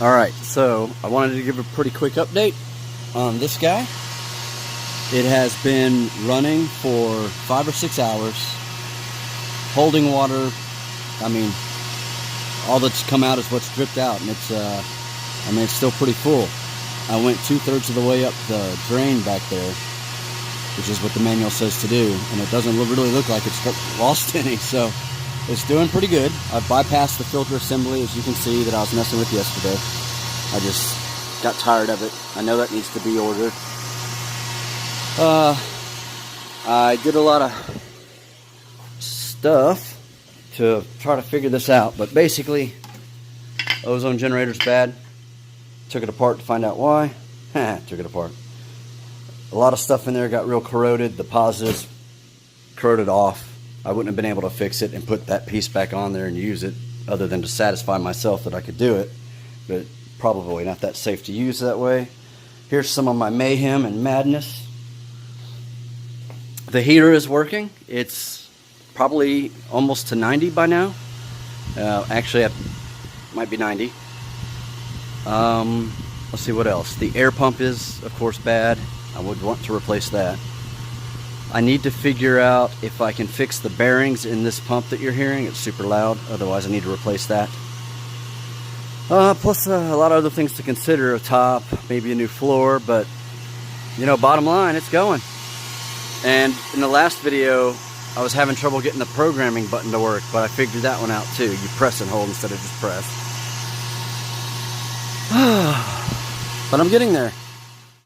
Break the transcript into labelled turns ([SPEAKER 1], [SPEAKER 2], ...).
[SPEAKER 1] Alright, so I wanted to give a pretty quick update on this guy. It has been running for 5 or 6 hours, holding water. I mean, all that's come out is what's dripped out, and it's still pretty full. I went 2/3 of the way up the drain back there, which is what the manual says to do, and it doesn't really look like it's lost any, so it's doing pretty good. I've bypassed the filter assembly, as you can see, that I was messing with yesterday. I just got tired of it. I know that needs to be ordered. I did a lot of stuff to try to figure this out, but basically, ozone generator's bad. Took it apart to find out why. Took it apart. A lot of stuff in there got real corroded. The positives corroded off. I wouldn't have been able to fix it and put that piece back on there and use it, other than to satisfy myself that I could do it, but probably not that safe to use that way. Here's some of my mayhem and madness. The heater is working. It's probably almost to 90 by now. Actually, it might be 90. Let's see what else. The air pump is, of course, bad. I would want to replace that. I need to figure out if I can fix the bearings in this pump that you're hearing. It's super loud. Otherwise, I need to replace that. Plus a lot of other things to consider. A top, maybe a new floor, but you know, bottom line, it's going. And in the last video, I was having trouble getting the programming button to work, but I figured that one out too. You press and hold instead of just press. But I'm getting there.